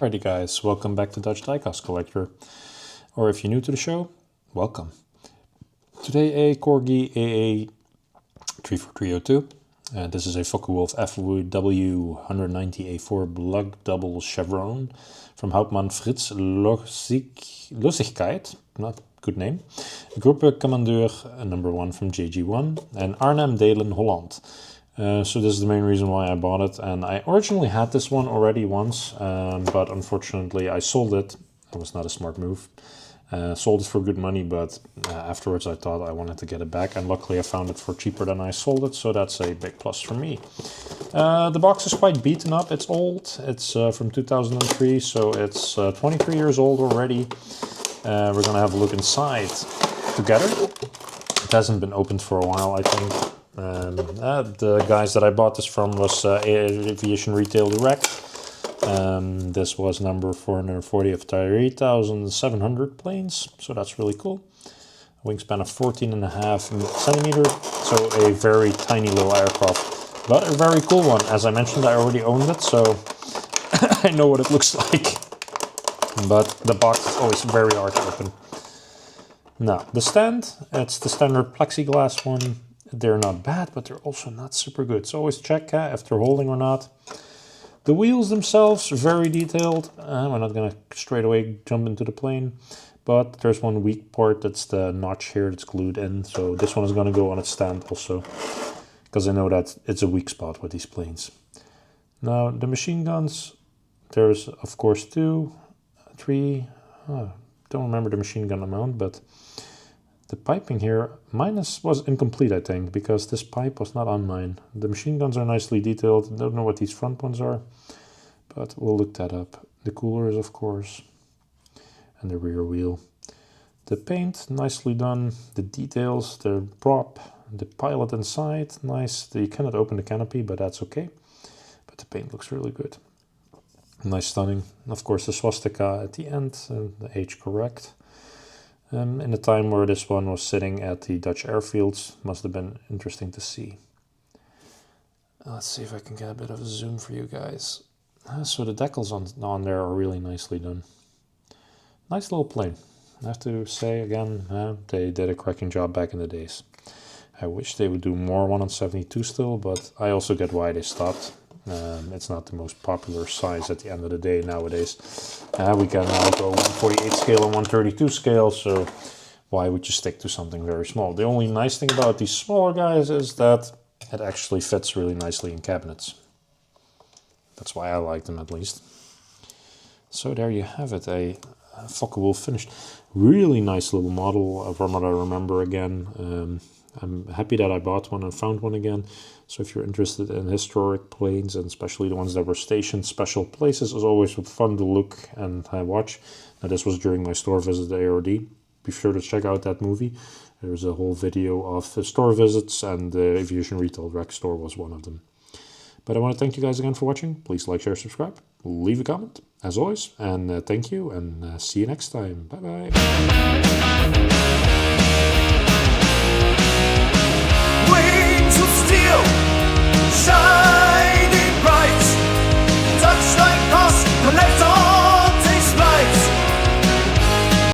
Alrighty guys, welcome back to Dutch Diecast Collector, or if you're new to the show, welcome. Today a Corgi AA34302, this is a Focke-Wulf Fw W190A4 Blug Double Chevron from Hauptmann Fritz Lussigkeit, not good name, Groepencommandeur number 1 from JG1, and Arnhem Delen Holland. So this is the main reason why I bought it, and I originally had this one already once, but unfortunately I sold it. It was not a smart move. Sold it for good money, but afterwards I thought I wanted to get it back, and luckily I found it for cheaper than I sold it, so that's a big plus for me. The box is quite beaten up, it's old, it's from 2003, so it's 23 years old already. We're gonna have a look inside together. It hasn't been opened for a while, I think. The guys that I bought this from was Aviation Retail Direct. This was number 440 of 3,700 planes, so that's really cool. Wingspan of 14.5 centimeter, so a very tiny little aircraft, but a very cool one. As I mentioned, I already owned it, so I know what it looks like. But the box is always very hard to open. Now, the stand, it's the standard plexiglass one. They're not bad, but they're also not super good. So always check if they're holding or not. The wheels themselves, very detailed. We're not going to straight away jump into the plane. But there's one weak part, that's the notch here that's glued in. So this one is going to go on its stand also, because I know that it's a weak spot with these planes. Now, the machine guns, there's of course 2, 3, don't remember the machine gun amount, but the piping here, mine was incomplete, I think, because this pipe was not on mine. The machine guns are nicely detailed. Don't know what these front ones are, but we'll look that up. The coolers, of course, and the rear wheel. The paint, nicely done. The details, the prop, the pilot inside, nice. You cannot open the canopy, but that's okay. But the paint looks really good. Nice, stunning. Of course, the swastika at the end, the age correct. In the time where this one was sitting at the Dutch airfields, must have been interesting to see. Let's see if I can get a bit of a zoom for you guys. So the decals on there are really nicely done. Nice little plane. I have to say again, they did a cracking job back in the days. I wish they would do more 1/72 still, but I also get why they stopped. It's not the most popular size at the end of the day nowadays. We can now go 148 scale and 132 scale, so why would you stick to something very small? The only nice thing about these smaller guys is that it actually fits really nicely in cabinets. That's why I like them, at least. So there you have it, a Focke-Wulf finished. Really nice little model from what I remember again. I'm happy that I bought one and found one again. So if you're interested in historic planes, and especially the ones that were stationed special places, it's always fun to look and watch. Now, this was during my store visit to ARD. Be sure to check out that movie. There's a whole video of store visits, and the Aviation Retail Direct store was one of them. But I want to thank you guys again for watching. Please like, share, subscribe, leave a comment, as always. And thank you, and see you next time. Bye-bye.